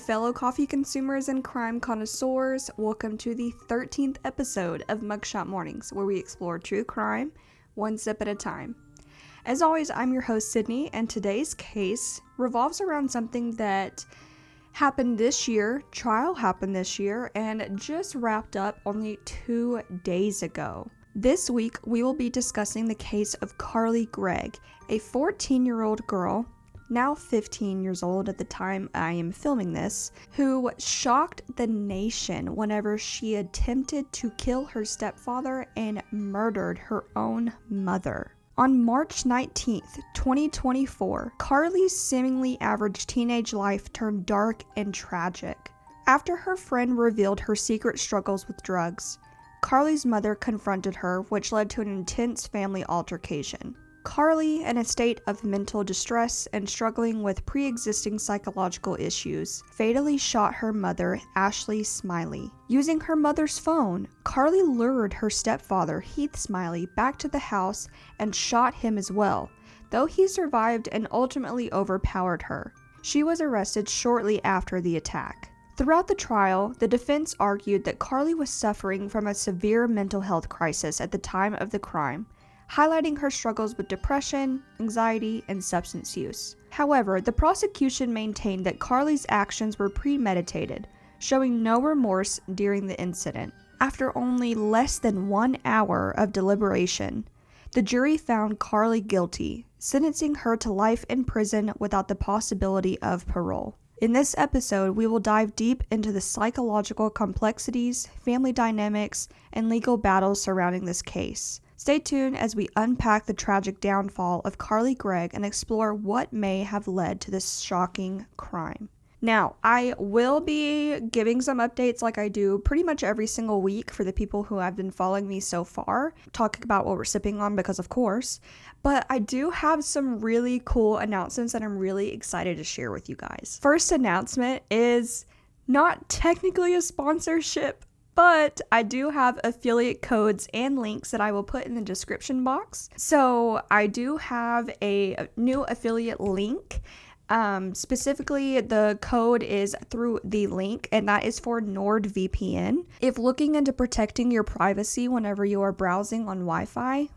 fellow coffee consumers and crime connoisseurs. Welcome to the 13th episode of Mugshot Mornings, where we explore true crime, one sip at a time. As always, I'm your host, Sydney, and today's case revolves around something that happened this year, trial happened this year, and just wrapped up only 2 days ago. This week, we will be discussing the case of Carly Gregg, a 14-year-old girl, now 15 years old at the time I am filming this, who shocked the nation whenever she attempted to kill her stepfather and murdered her own mother. On March 19th, 2024, Carly's seemingly average teenage life turned dark and tragic. After her friend revealed her secret struggles with drugs, Carly's mother confronted her, which led to an intense family altercation. Carly, in a state of mental distress and struggling with pre-existing psychological issues, fatally shot her mother, Ashley Smiley. Using her mother's phone, Carly lured her stepfather, Heath Smiley, back to the house and shot him as well, though he survived and ultimately overpowered her. She was arrested shortly after the attack. Throughout the trial, the defense argued that Carly was suffering from a severe mental health crisis at the time of the crime, highlighting her struggles with depression, anxiety, and substance use. However, the prosecution maintained that Carly's actions were premeditated, showing no remorse during the incident. After only less than 1 hour of deliberation, the jury found Carly guilty, sentencing her to life in prison without the possibility of parole. In this episode, we will dive deep into the psychological complexities, family dynamics, and legal battles surrounding this case. Stay tuned as we unpack the tragic downfall of Carly Gregg and explore what may have led to this shocking crime. Now, I will be giving some updates like I do pretty much every single week for the people who have been following me so far, talking about what we're sipping on because of course, but I do have some really cool announcements that I'm really excited to share with you guys. First announcement is not technically a sponsorship, but I do have affiliate codes and links that I will put in the description box. So I do have a new affiliate link. Specifically, the code is through the link, and that is for NordVPN. If looking into protecting your privacy whenever you are browsing on Wi-Fi,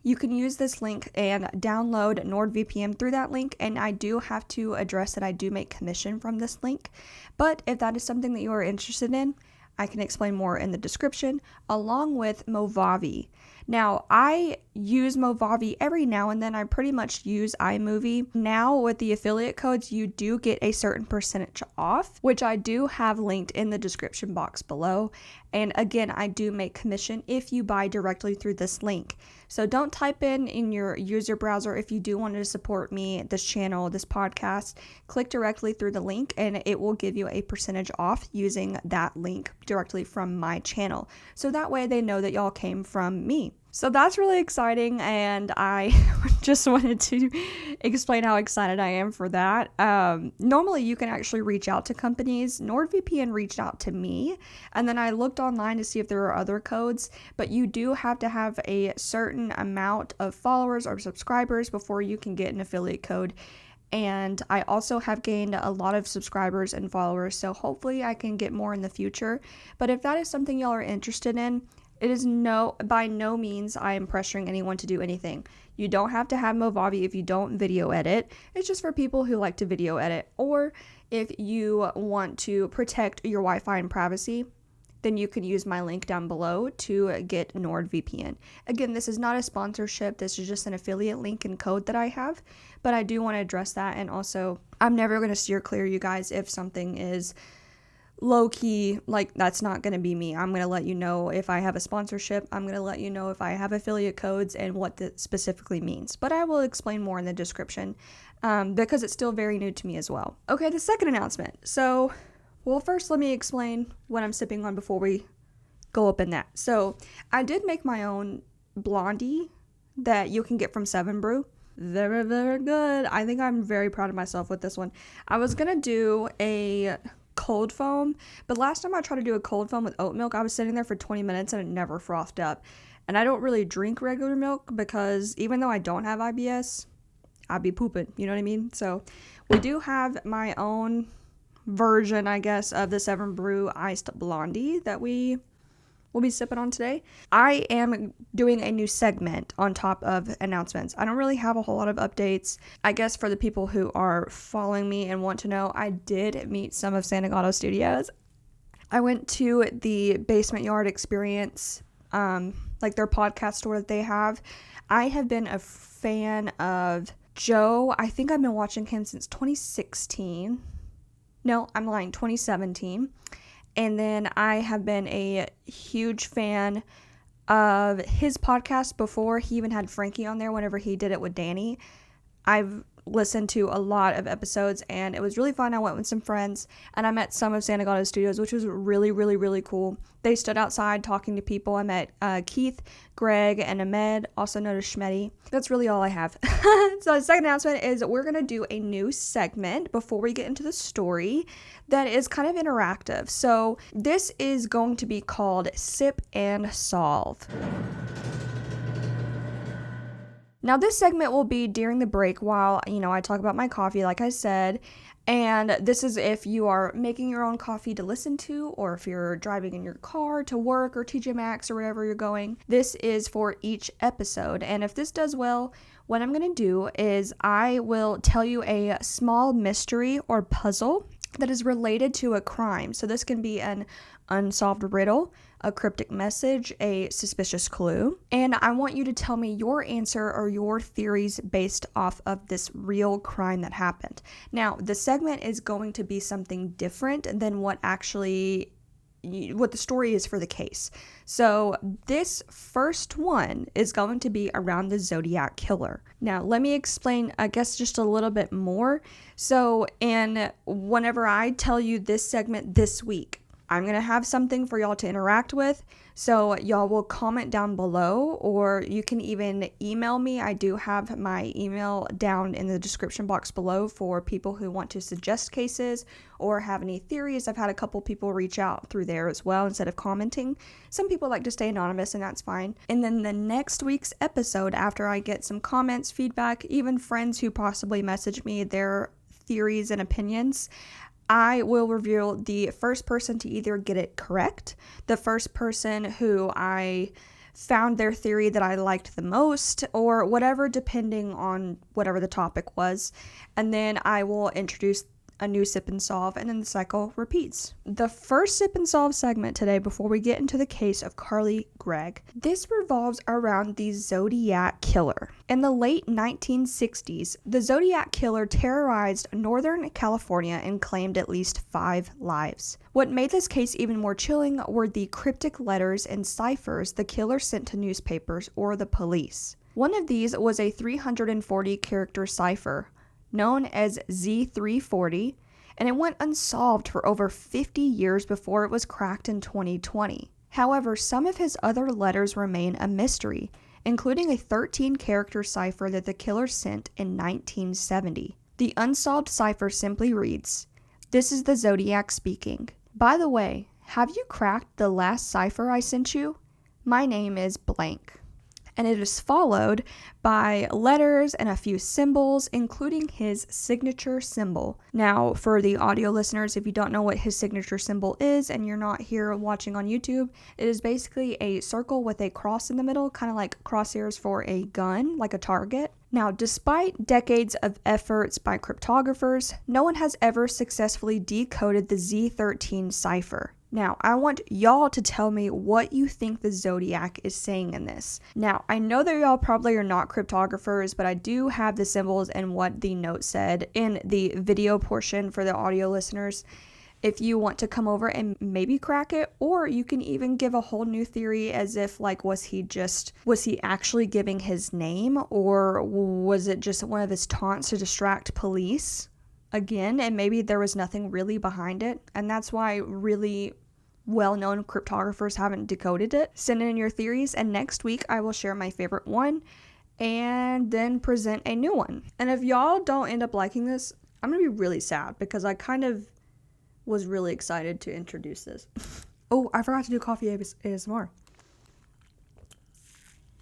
you can use this link and download NordVPN through that link, and I do have to address that I do make commission from this link. But if that is something that you are interested in, I can explain more in the description, along with Movavi. Now, I use Movavi every now and then. I pretty much use iMovie. Now, with the affiliate codes, you do get a certain percentage off, which I do have linked in the description box below. And again, I do make commission if you buy directly through this link. So don't type in your user browser if you do want to support me, this channel, this podcast. Click directly through the link and it will give you a percentage off using that link directly from my channel. So that way they know that y'all came from me. So that's really exciting, and I just wanted to explain how excited I am for that. Normally, you can actually reach out to companies. NordVPN reached out to me, and then I looked online to see if there are other codes, but you do have to have a certain amount of followers or subscribers before you can get an affiliate code. And I also have gained a lot of subscribers and followers, so hopefully I can get more in the future. But if that is something y'all are interested in, it is by no means I am pressuring anyone to do anything. You don't have to have Movavi if you don't video edit. It's just for people who like to video edit. Or if you want to protect your Wi-Fi and privacy, then you can use my link down below to get NordVPN. Again, this is not a sponsorship. This is just an affiliate link and code that I have. But I do want to address that. And also, I'm never going to steer clear, you guys, if something is low-key, like that's not going to be me. I'm going to let you know if I have a sponsorship. I'm going to let you know if I have affiliate codes and what that specifically means. But I will explain more in the description because it's still very new to me as well. Okay, the second announcement. So, well, first let me explain what I'm sipping on before we go up in that. So, I did make my own blondie that you can get from 7 Brew. Very, very good. I think I'm very proud of myself with this one. I was going to do a cold foam, but last time I tried to do a cold foam with oat milk, I was sitting there for 20 minutes and it never frothed up. And I don't really drink regular milk because even though I don't have IBS, I'd be pooping, you know what I mean? So we do have my own version, I guess, of the 7 Brew iced blondie that we will be sipping on today. I am doing a new segment on top of announcements. I don't really have a whole lot of updates. I guess for the people who are following me and want to know, I did meet some of Santagato Studios. I went to the Basement Yard Experience, like their podcast tour that they have. I have been a fan of Joe. I think I've been watching him since 2016. No, I'm lying, 2017. And then I have been a huge fan of his podcast before he even had Frankie on there whenever he did it with Danny. I've listened to a lot of episodes and it was really fun. I went with some friends and I met some of Santagato Studios, which was really, really, really cool. They stood outside talking to people. I met Keith, Greg, and Ahmed, also known as Schmetty. That's really all I have. So the second announcement is we're going to do a new segment before we get into the story that is kind of interactive. So this is going to be called Sip and Solve. Now, this segment will be during the break while, I talk about my coffee, like I said. And this is if you are making your own coffee to listen to, or if you're driving in your car to work or TJ Maxx or wherever you're going. This is for each episode. And if this does well, what I'm going to do is I will tell you a small mystery or puzzle that is related to a crime. So this can be an unsolved riddle, a cryptic message, a suspicious clue, and I want you to tell me your answer or your theories based off of this real crime that happened. Now, the segment is going to be something different than what the story is for the case. So this first one is going to be around the Zodiac Killer. Now, let me explain, I guess, just a little bit more. So, whenever I tell you this segment this week, I'm going to have something for y'all to interact with. So y'all will comment down below, or you can even email me. I do have my email down in the description box below for people who want to suggest cases or have any theories. I've had a couple people reach out through there as well instead of commenting. Some people like to stay anonymous, and that's fine. And then the next week's episode, after I get some comments, feedback, even friends who possibly message me their theories and opinions, I will reveal the first person to either get it correct, the first person who I found their theory that I liked the most, or whatever, depending on whatever the topic was. And then I will introduce a new Sip and Solve, and then the cycle repeats. The first Sip and Solve segment today, before we get into the case of Carly Gregg, this revolves around the Zodiac Killer. In the late 1960s, the Zodiac Killer terrorized Northern California and claimed at least 5 lives. What made this case even more chilling were the cryptic letters and ciphers the killer sent to newspapers or the police. One of these was a 340-character cipher, known as Z340, and it went unsolved for over 50 years before it was cracked in 2020. However, some of his other letters remain a mystery, including a 13-character cipher that the killer sent in 1970. The unsolved cipher simply reads, "This is the Zodiac speaking. By the way, have you cracked the last cipher I sent you? My name is blank." And it is followed by letters and a few symbols, including his signature symbol. Now, for the audio listeners, if you don't know what his signature symbol is and you're not here watching on YouTube, it is basically a circle with a cross in the middle, kind of like crosshairs for a gun, like a target. Now, despite decades of efforts by cryptographers, no one has ever successfully decoded the Z13 cipher. Now, I want y'all to tell me what you think the Zodiac is saying in this. Now, I know that y'all probably are not cryptographers, but I do have the symbols and what the note said in the video portion for the audio listeners. If you want to come over and maybe crack it, or you can even give a whole new theory as if, like, was he actually giving his name, or was it just one of his taunts to distract police? Again, and maybe there was nothing really behind it, and that's why really well-known cryptographers haven't decoded it. Send in your theories, and next week I will share my favorite one and then present a new one. And if y'all don't end up liking this, I'm gonna be really sad, because I kind of was really excited to introduce this. Oh, I forgot to do coffee ASMR.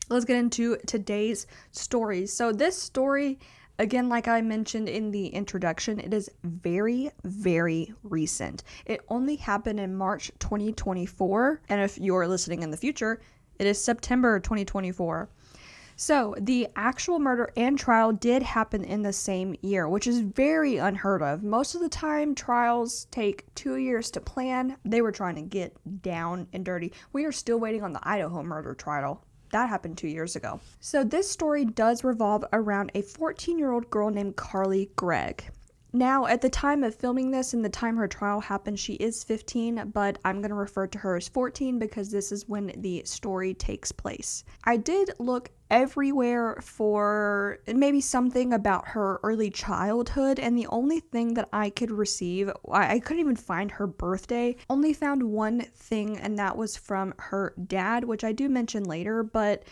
Let's get into today's stories. So this story Again, like I mentioned in the introduction, it is very, very recent. It only happened in March 2024, and if you're listening in the future, it is September 2024. So the actual murder and trial did happen in the same year, which is very unheard of. Most of the time, trials take 2 years to plan. They were trying to get down and dirty. We are still waiting on the Idaho murder trial. That happened 2 years ago. So this story does revolve around a 14-year-old girl named Carly Gregg. Now, at the time of filming this and the time her trial happened, she is 15, but I'm going to refer to her as 14 because this is when the story takes place. I did look everywhere for maybe something about her early childhood, and the only thing that I could receive, I couldn't even find her birthday, only found one thing, and that was from her dad, which I do mention later, but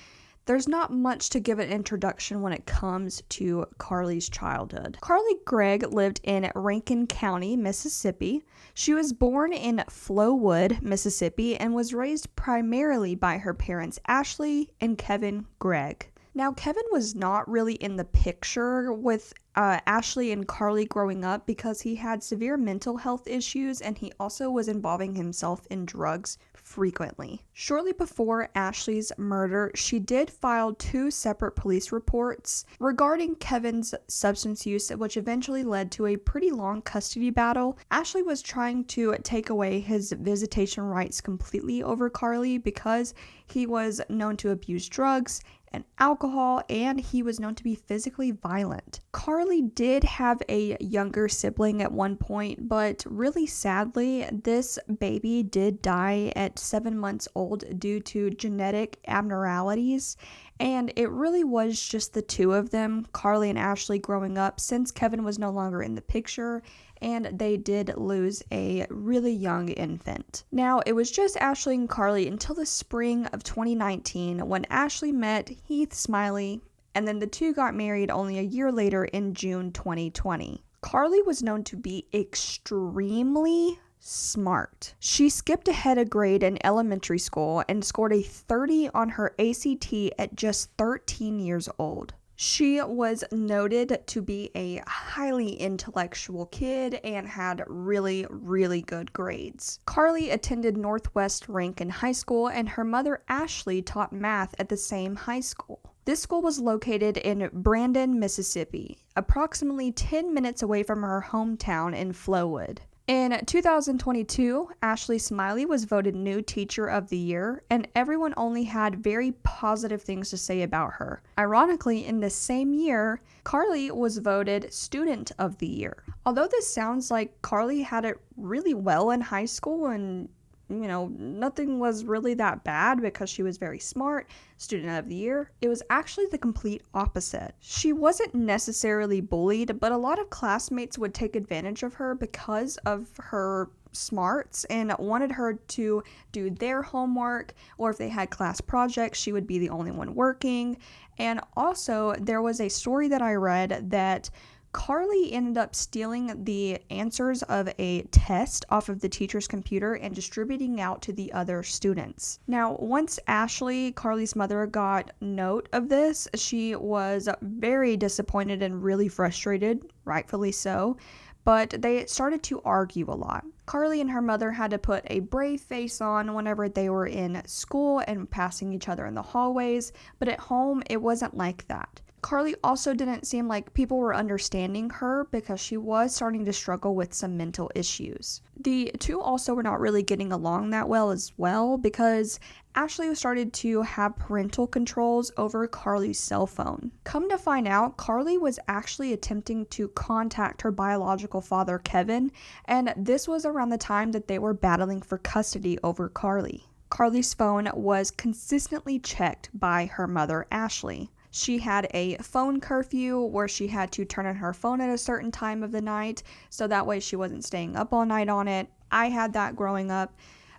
there's not much to give an introduction when it comes to Carly's childhood. Carly Gregg lived in Rankin County, Mississippi. She was born in Flowood, Mississippi, and was raised primarily by her parents, Ashley and Kevin Gregg. Now, Kevin was not really in the picture with Ashley and Carly growing up because he had severe mental health issues and he also was involving himself in drugs frequently. Shortly before Ashley's murder, she did file 2 separate police reports regarding Kevin's substance use, which eventually led to a pretty long custody battle. Ashley was trying to take away his visitation rights completely over Carly because he was known to abuse drugs and alcohol, and he was known to be physically violent. Carly did have a younger sibling at one point, but really sadly, this baby did die at 7 months old due to genetic abnormalities, and it really was just the two of them, Carly and Ashley, growing up since Kevin was no longer in the picture, and they did lose a really young infant. Now, it was just Ashley and Carly until the spring of 2019 when Ashley met Heath Smiley, and then the two got married only a year later in June 2020. Carly was known to be extremely smart. She skipped ahead a grade in elementary school and scored a 30 on her ACT at just 13 years old. She was noted to be a highly intellectual kid and had really, really good grades. Carly attended Northwest Rankin High School, and her mother Ashley taught math at the same high school. This school was located in Brandon, Mississippi, approximately 10 minutes away from her hometown in Flowood. In 2022, Ashley Smiley was voted New Teacher of the Year, and everyone only had very positive things to say about her. Ironically, in the same year, Carly was voted Student of the Year. Although this sounds like Carly had it really well in high school and nothing was really that bad because she was very smart, Student of the Year, it was actually the complete opposite. She wasn't necessarily bullied, but a lot of classmates would take advantage of her because of her smarts and wanted her to do their homework, or if they had class projects, she would be the only one working. And also, there was a story that I read that Carly ended up stealing the answers of a test off of the teacher's computer and distributing out to the other students. Now, once Ashley, Carly's mother, got note of this, she was very disappointed and really frustrated, rightfully so, but they started to argue a lot. Carly and her mother had to put a brave face on whenever they were in school and passing each other in the hallways, but at home, it wasn't like that. Carly also didn't seem like people were understanding her because she was starting to struggle with some mental issues. The two also were not really getting along that well as well because Ashley started to have parental controls over Carly's cell phone. Come to find out, Carly was actually attempting to contact her biological father, Kevin, and this was around the time that they were battling for custody over Carly. Carly's phone was consistently checked by her mother, Ashley. She had a phone curfew where she had to turn on her phone at a certain time of the night, so that way she wasn't staying up all night on it. I had that growing up,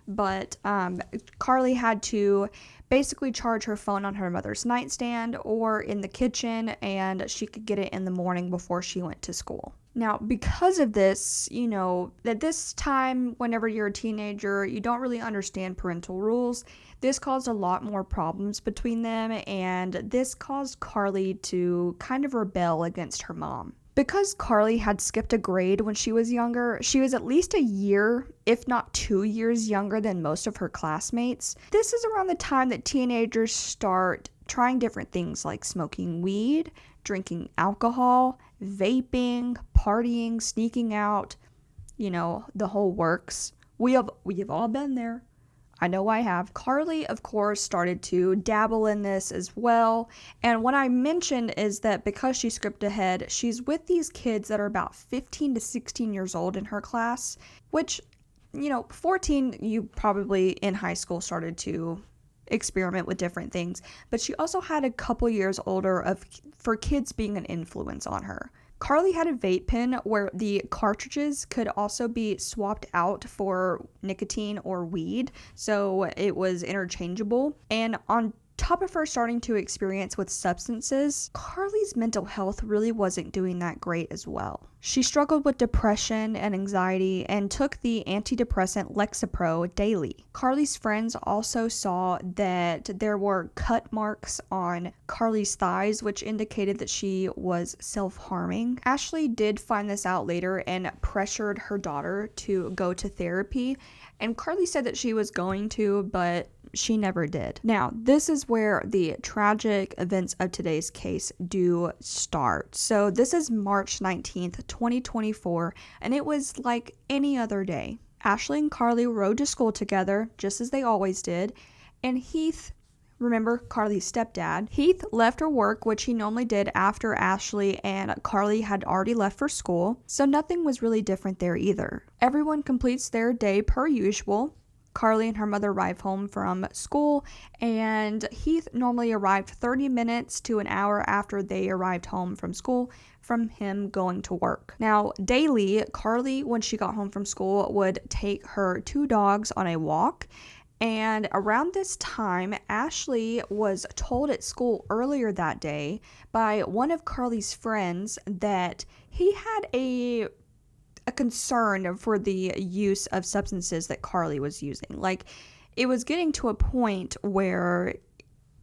but Carly had to basically charge her phone on her mother's nightstand or in the kitchen, and she could get it in the morning before she went to school. Now, because of this, at this time, whenever you're a teenager, you don't really understand parental rules. This caused a lot more problems between them, and this caused Carly to kind of rebel against her mom. Because Carly had skipped a grade when she was younger, she was at least a year, if not 2 years younger than most of her classmates. This is around the time that teenagers start trying different things like smoking weed, drinking alcohol, vaping, partying, sneaking out, the whole works. We have all been there. I know I have. Carly, of course, started to dabble in this as well. And what I mentioned is that because she skipped ahead, she's with these kids that are about 15 to 16 years old in her class, which, 14, you probably in high school started to experiment with different things. But she also had a couple years older for kids being an influence on her. Carly had a vape pen where the cartridges could also be swapped out for nicotine or weed, so it was interchangeable. And on top of her starting to experience with substances, Carly's mental health really wasn't doing that great as well. She struggled with depression and anxiety and took the antidepressant Lexapro daily. Carly's friends also saw that there were cut marks on Carly's thighs, which indicated that she was self-harming. Ashley did find this out later and pressured her daughter to go to therapy, and Carly said that she was going to, but she never did. Now, this is where the tragic events of today's case do start. So this is March 19th, 2024, and it was like any other day. Ashley and Carly rode to school together, just as they always did, and Heath, remember Carly's stepdad, Heath left for work, which he normally did after Ashley and Carly had already left for school, so nothing was really different there either. Everyone completes their day per usual. Carly and her mother arrive home from school, and Heath normally arrived 30 minutes to an hour after they arrived home from school from him going to work. Now, daily, Carly, when she got home from school, would take her 2 dogs on a walk, and around this time, Ashley was told at school earlier that day by one of Carly's friends that he had a concern for the use of substances that Carly was using. Like, it was getting to a point where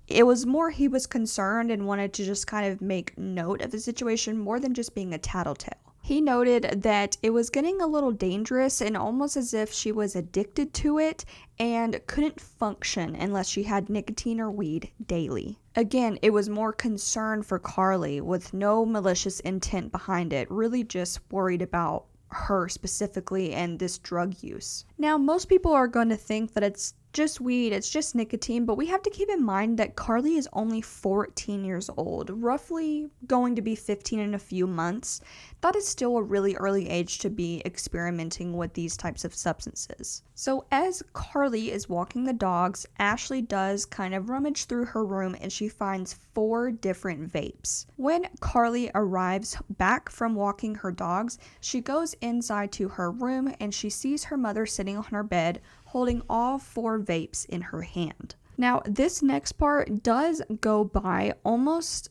it was more he was concerned and wanted to just kind of make note of the situation more than just being a tattletale. He noted that it was getting a little dangerous and almost as if she was addicted to it and couldn't function unless she had nicotine or weed daily. Again, it was more concern for Carly with no malicious intent behind it, really just worried about her specifically and this drug use. Now, most people are going to think that it's just weed, it's just nicotine, but we have to keep in mind that Carly is only 14 years old, roughly going to be 15 in a few months. That is still a really early age to be experimenting with these types of substances. So as Carly is walking the dogs, Ashley does kind of rummage through her room and she finds 4 different vapes. When Carly arrives back from walking her dogs, she goes inside to her room and she sees her mother sitting on her bed holding all 4 vapes in her hand. Now, this next part does go by almost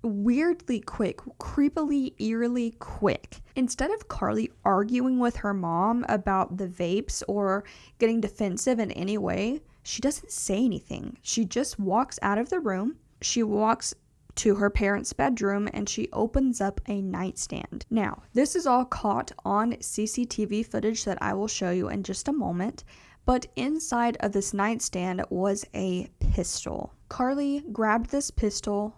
weirdly quick, creepily, eerily quick. Instead of Carly arguing with her mom about the vapes or getting defensive in any way, she doesn't say anything. She just walks out of the room. She walks to her parents' bedroom and she opens up a nightstand. Now, this is all caught on CCTV footage that I will show you in just a moment, but inside of this nightstand was a pistol. Carly grabbed this pistol,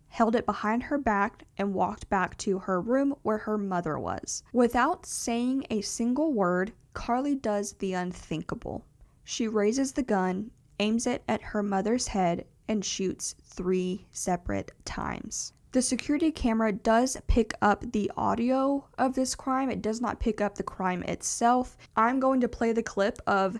held it behind her back, and walked back to her room where her mother was. Without saying a single word, Carly does the unthinkable. She raises the gun, aims it at her mother's head, and shoots 3 separate times. The security camera does pick up the audio of this crime. It does not pick up the crime itself. I'm going to play the clip of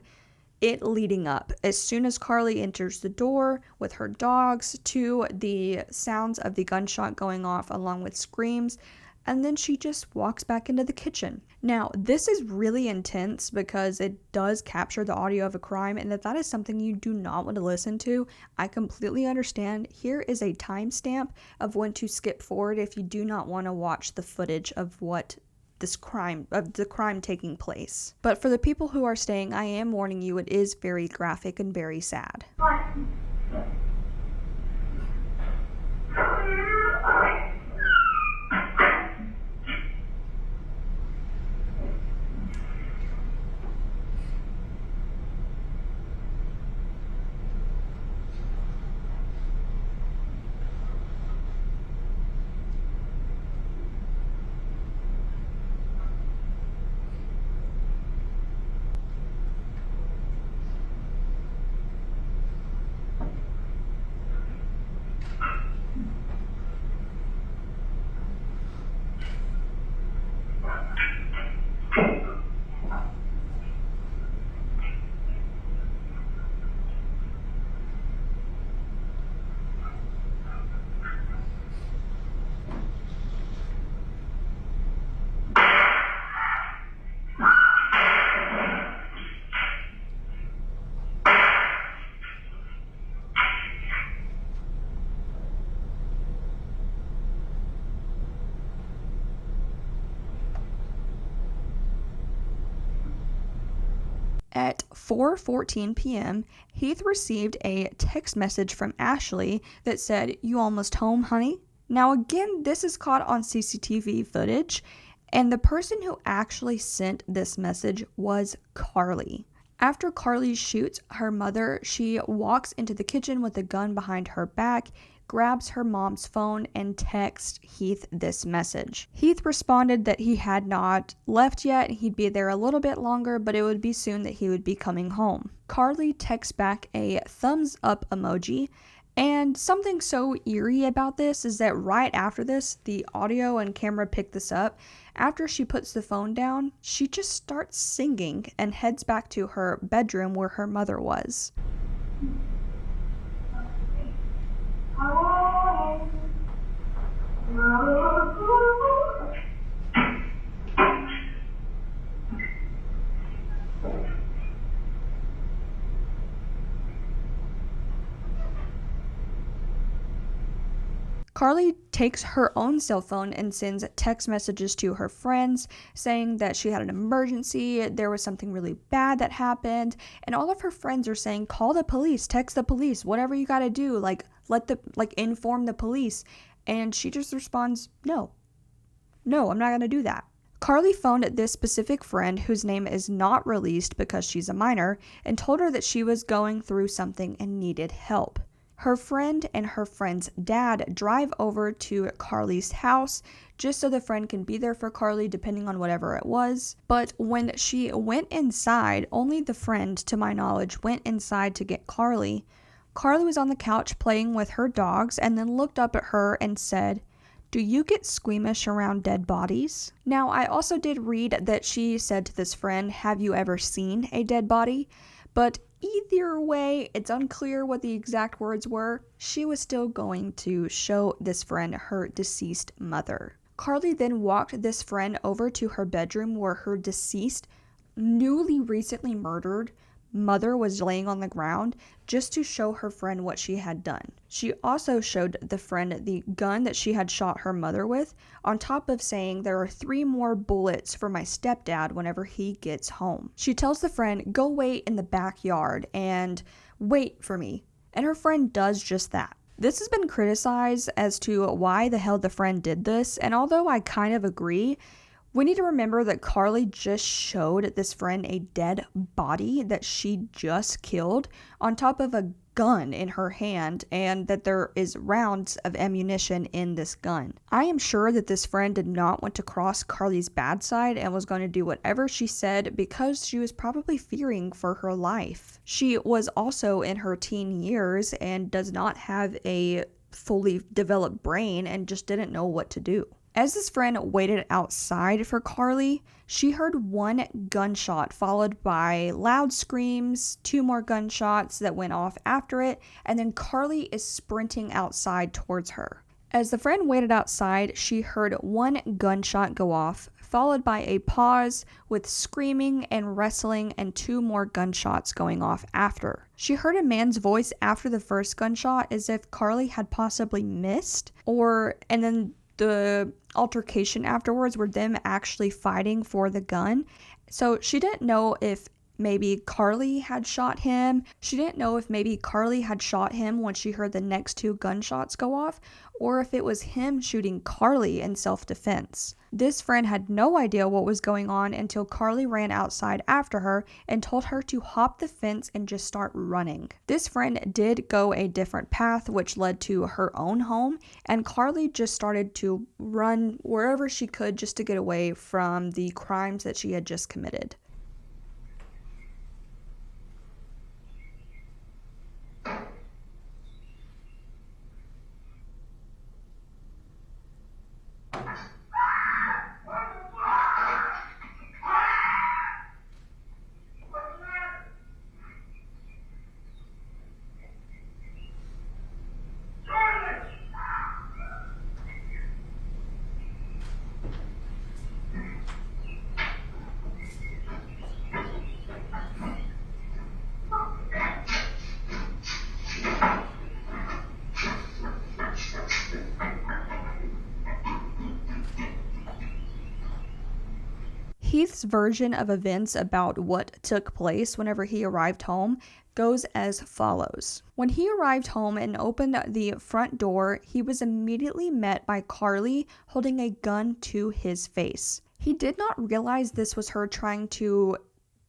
it leading up. As soon as Carly enters the door with her dogs to the sounds of the gunshot going off along with screams, and then she just walks back into the kitchen. Now, this is really intense because it does capture the audio of a crime, and if that is something you do not want to listen to, I completely understand. Here is a timestamp of when to skip forward if you do not want to watch the footage of what the crime taking place. But for the people who are staying, I am warning you, it is very graphic and very sad. At 4:14 p.m., Heath received a text message from Ashley that said, "You almost home, honey?" Now again, this is caught on CCTV footage, and the person who actually sent this message was Carly. After Carly shoots her mother, she walks into the kitchen with a gun behind her back, grabs her mom's phone, and texts Heath this message. Heath responded that he had not left yet, he'd be there a little bit longer, but it would be soon that he would be coming home. Carly texts back a thumbs up emoji, and something so eerie about this is that right after this, the audio and camera pick this up. After she puts the phone down, she just starts singing and heads back to her bedroom where her mother was. Carly takes her own cell phone and sends text messages to her friends saying that she had an emergency, there was something really bad that happened, and all of her friends are saying, call the police, text the police, whatever you gotta do, inform the police. And she just responds, no, I'm not gonna do that. Carly phoned this specific friend, whose name is not released because she's a minor, and told her that she was going through something and needed help. Her friend and her friend's dad drive over to Carly's house just so the friend can be there for Carly depending on whatever it was. But when she went inside, only the friend, to my knowledge, went inside to get Carly. Carly was on the couch playing with her dogs and then looked up at her and said, "Do you get squeamish around dead bodies?" Now, I also did read that she said to this friend, "Have you ever seen a dead body?" But either way, it's unclear what the exact words were. She was still going to show this friend her deceased mother. Carly then walked this friend over to her bedroom where her deceased, newly recently murdered mother was laying on the ground, just to show her friend what she had done. She also showed the friend the gun that she had shot her mother with, on top of saying, "There are 3 more bullets for my stepdad whenever he gets home." She tells the friend, "Go wait in the backyard and wait for me." And her friend does just that. This has been criticized as to why the hell the friend did this, and although I kind of agree, we need to remember that Carly just showed this friend a dead body that she just killed on top of a gun in her hand, and that there is rounds of ammunition in this gun. I am sure that this friend did not want to cross Carly's bad side and was going to do whatever she said because she was probably fearing for her life. She was also in her teen years and does not have a fully developed brain and just didn't know what to do. As this friend waited outside for Carly, she heard 1 gunshot followed by loud screams, 2 more gunshots that went off after it, and then Carly is sprinting outside towards her. As the friend waited outside, she heard one gunshot go off, followed by a pause with screaming and wrestling and 2 more gunshots going off after. She heard a man's voice after the first gunshot as if Carly had possibly missed, and then the altercation afterwards were them actually fighting for the gun. So she didn't know if maybe Carly had shot him. She didn't know if maybe Carly had shot him when she heard the next 2 gunshots go off, or if it was him shooting Carly in self-defense. This friend had no idea what was going on until Carly ran outside after her and told her to hop the fence and just start running. This friend did go a different path, which led to her own home, and Carly just started to run wherever she could just to get away from the crimes that she had just committed. Heath's version of events about what took place whenever he arrived home goes as follows. When he arrived home and opened the front door, he was immediately met by Carly holding a gun to his face. He did not realize this was her trying to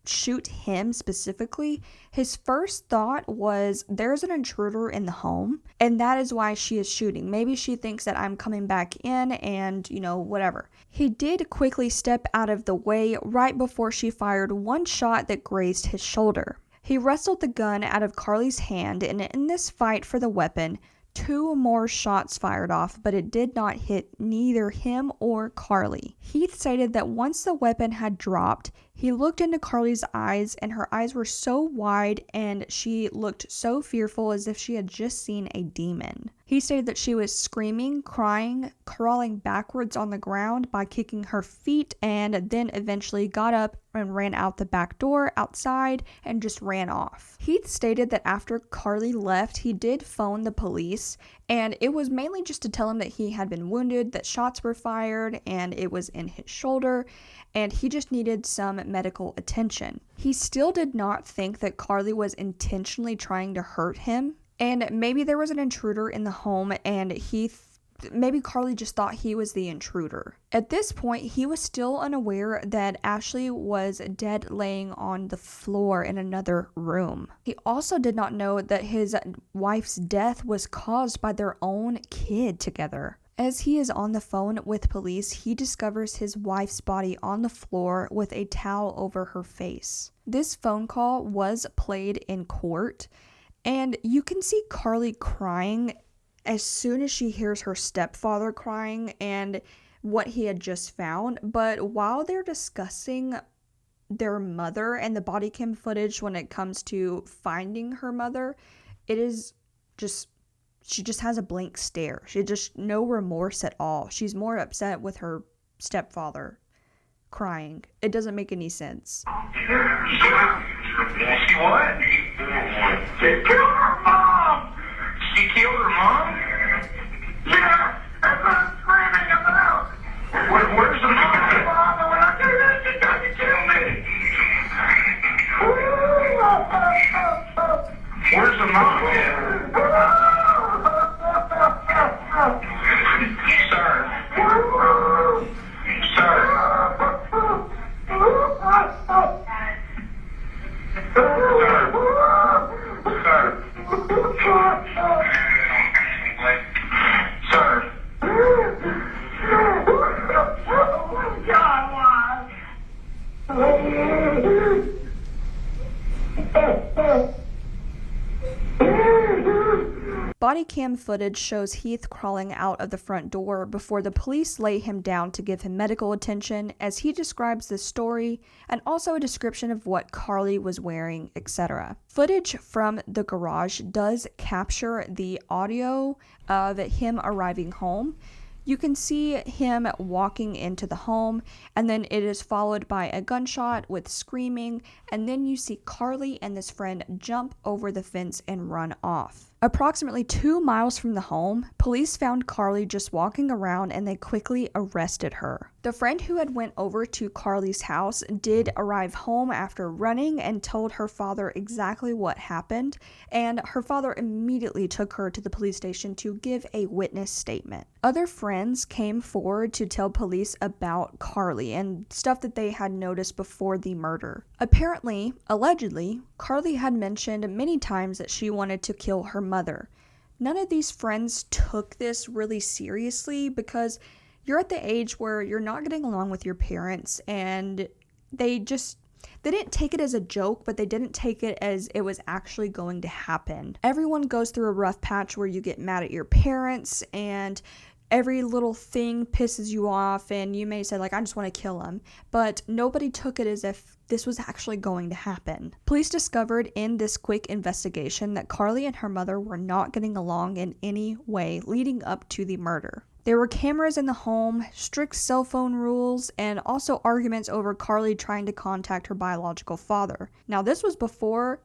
shoot him specifically. His first thought was, there's an intruder in the home, and that is why she is shooting. Maybe she thinks that I'm coming back in and, whatever. He did quickly step out of the way right before she fired one shot that grazed his shoulder. He wrestled the gun out of Carly's hand, and in this fight for the weapon, 2 more shots fired off, but it did not hit neither him or Carly. Heath stated that once the weapon had dropped, he looked into Carly's eyes, and her eyes were so wide and she looked so fearful as if she had just seen a demon. He stated that she was screaming, crying, crawling backwards on the ground by kicking her feet, and then eventually got up and ran out the back door outside and just ran off. Heath stated that after Carly left, he did phone the police, and it was mainly just to tell him that he had been wounded, that shots were fired, and it was in his shoulder, and he just needed some medical attention. He still did not think that Carly was intentionally trying to hurt him, and maybe there was an intruder in the home, and maybe Carly just thought he was the intruder. At this point, he was still unaware that Ashley was dead laying on the floor in another room. He also did not know that his wife's death was caused by their own kid together. As he is on the phone with police, he discovers his wife's body on the floor with a towel over her face. This phone call was played in court, and you can see Carly crying as soon as she hears her stepfather crying and what he had just found. But while they're discussing their mother and the body cam footage when it comes to finding her mother, it is just, she just has a blank stare. She just no remorse at all. She's more upset with her stepfather crying. It doesn't make any sense. She what? She killed her mom! She killed her mom? Yeah, that's what I'm screaming about! Where's the mom? Mama, when I do this, she doesn't kill me! Where's the mom at? Body cam footage shows Heath crawling out of the front door before the police lay him down to give him medical attention, as he describes the story and also a description of what Carly was wearing, etc. Footage from the garage does capture the audio of him arriving home. You can see him walking into the home, and then it is followed by a gunshot with screaming, and then you see Carly and this friend jump over the fence and run off. Approximately 2 miles from the home, police found Carly just walking around and they quickly arrested her. The friend who had went over to Carly's house did arrive home after running and told her father exactly what happened, and her father immediately took her to the police station to give a witness statement. Other friends came forward to tell police about Carly and stuff that they had noticed before the murder. Apparently, allegedly, Carly had mentioned many times that she wanted to kill her mother. None of these friends took this really seriously because you're at the age where you're not getting along with your parents, and they didn't take it as a joke, but they didn't take it as it was actually going to happen. Everyone goes through a rough patch where you get mad at your parents and every little thing pisses you off, and you may say, like, I just want to kill him. But nobody took it as if this was actually going to happen. Police discovered in this quick investigation that Carly and her mother were not getting along in any way leading up to the murder. There were cameras in the home, strict cell phone rules, and also arguments over Carly trying to contact her biological father. Now, this was before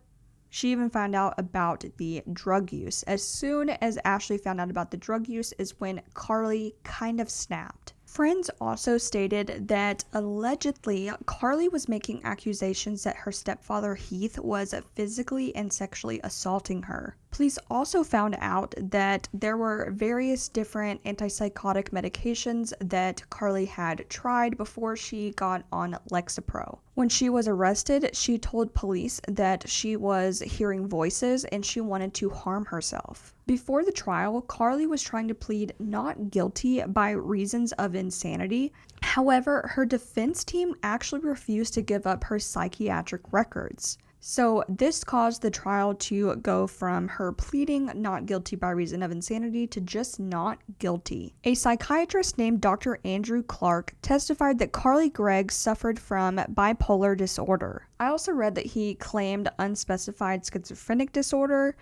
she even found out about the drug use. As soon as Ashley found out about the drug use is when Carly kind of snapped. Friends also stated that allegedly Carly was making accusations that her stepfather Heath was physically and sexually assaulting her. Police also found out that there were various different antipsychotic medications that Carly had tried before she got on Lexapro. When she was arrested, she told police that she was hearing voices and she wanted to harm herself. Before the trial, Carly was trying to plead not guilty by reasons of insanity. However, her defense team actually refused to give up her psychiatric records. So this caused the trial to go from her pleading not guilty by reason of insanity to just not guilty. A psychiatrist named Dr. Andrew Clark testified that Carly Gregg suffered from bipolar disorder. I also read that he claimed unspecified schizophrenic disorder.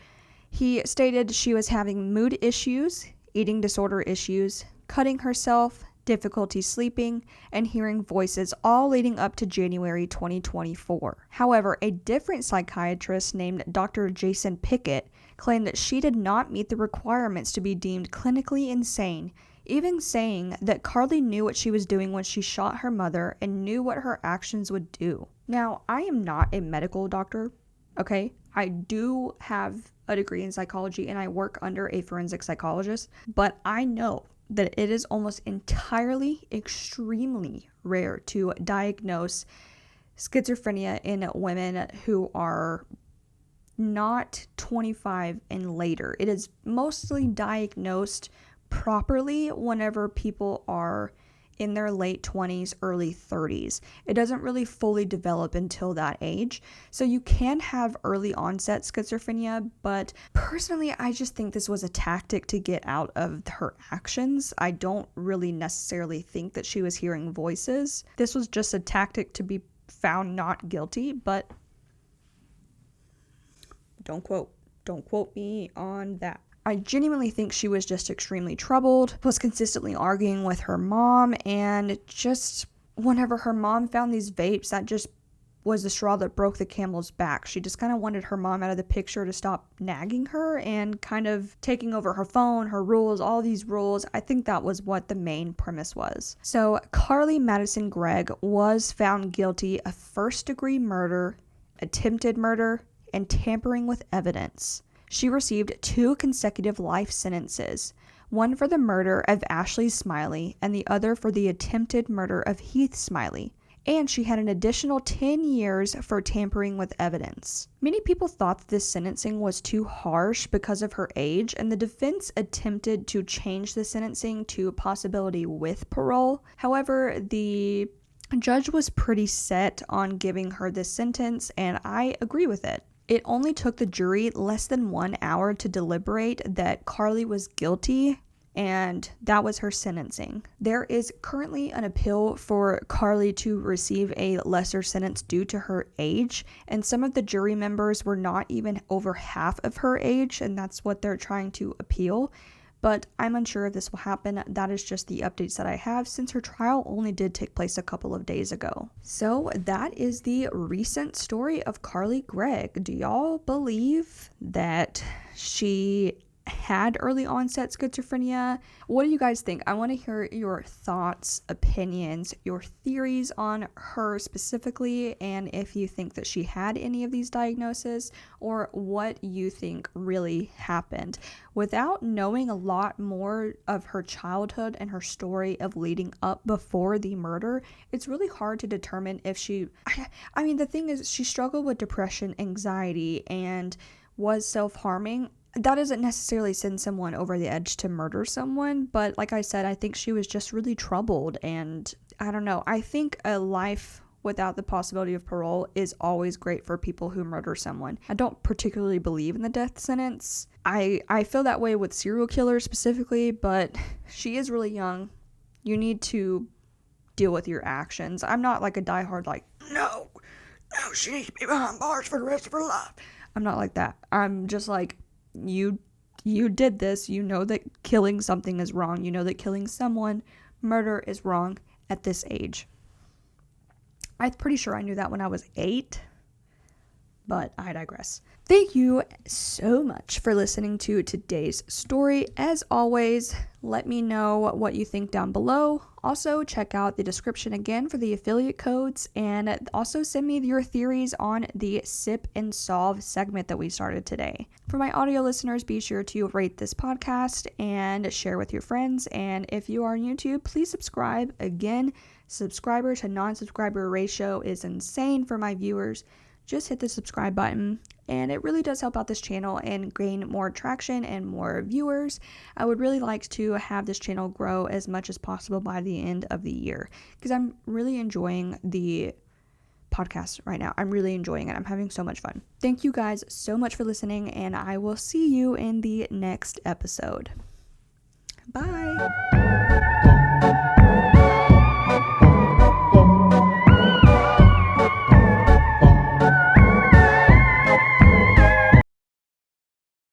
He stated she was having mood issues, eating disorder issues, cutting herself, difficulty sleeping, and hearing voices, all leading up to January 2024. However, a different psychiatrist named Dr. Jason Pickett claimed that she did not meet the requirements to be deemed clinically insane, even saying that Carly knew what she was doing when she shot her mother and knew what her actions would do. Now, I am not a medical doctor, okay? I do have a degree in psychology and I work under a forensic psychologist, but I know that it is almost entirely extremely rare to diagnose schizophrenia in women who are not 25 and later. It is mostly diagnosed properly whenever people are in their late 20s, early 30s. It doesn't really fully develop until that age. So you can have early onset schizophrenia, but personally, I just think this was a tactic to get out of her actions. I don't really necessarily think that she was hearing voices. This was just a tactic to be found not guilty, but don't quote me on that. I genuinely think she was just extremely troubled, was consistently arguing with her mom, and just whenever her mom found these vapes, that just was the straw that broke the camel's back. She just kind of wanted her mom out of the picture to stop nagging her and kind of taking over her phone, her rules, all these rules. I think that was what the main premise was. So Carly Madison Gregg was found guilty of first-degree murder, attempted murder, and tampering with evidence. She received 2 consecutive life sentences, one for the murder of Ashley Smiley and the other for the attempted murder of Heath Smiley, and she had an additional 10 years for tampering with evidence. Many people thought that this sentencing was too harsh because of her age, and the defense attempted to change the sentencing to a possibility with parole. However, the judge was pretty set on giving her this sentence, and I agree with it. It only took the jury less than 1 hour to deliberate that Carly was guilty, and that was her sentencing. There is currently an appeal for Carly to receive a lesser sentence due to her age, and some of the jury members were not even over half of her age, and that's what they're trying to appeal. But I'm unsure if this will happen. That is just the updates that I have, since her trial only did take place a couple of days ago. So that is the recent story of Carly Gregg. Do y'all believe that she had early onset schizophrenia? What do you guys think? I want to hear your thoughts, opinions, your theories on her specifically, and if you think that she had any of these diagnoses, or what you think really happened. Without knowing a lot more of her childhood and her story of leading up before the murder, it's really hard to determine if I mean, the thing is, she struggled with depression, anxiety, and was self-harming. That doesn't necessarily send someone over the edge to murder someone, but like I said, I think she was just really troubled, and I don't know. I think a life without the possibility of parole is always great for people who murder someone. I don't particularly believe in the death sentence. I feel that way with serial killers specifically, but she is really young. You need to deal with your actions. I'm not like a diehard like, no, she needs to be behind bars for the rest of her life. I'm not like that. I'm just like, you did this. You know that killing something is wrong. You know that killing someone, murder, is wrong at this age. I'm pretty sure I knew that when I was 8, but I digress. Thank you so much for listening to today's story. As always, let me know what you think down below. Also, check out the description again for the affiliate codes, and also send me your theories on the Sip and Solve segment that we started today. For my audio listeners, be sure to rate this podcast and share with your friends. And if you are on YouTube, please subscribe. Again, subscriber to non-subscriber ratio is insane for my viewers. Just hit the subscribe button, and it really does help out this channel and gain more traction and more viewers. I would really like to have this channel grow as much as possible by the end of the year, because I'm really enjoying the podcast right now. I'm really enjoying it. I'm having so much fun. Thank you guys so much for listening, and I will see you in the next episode. Bye.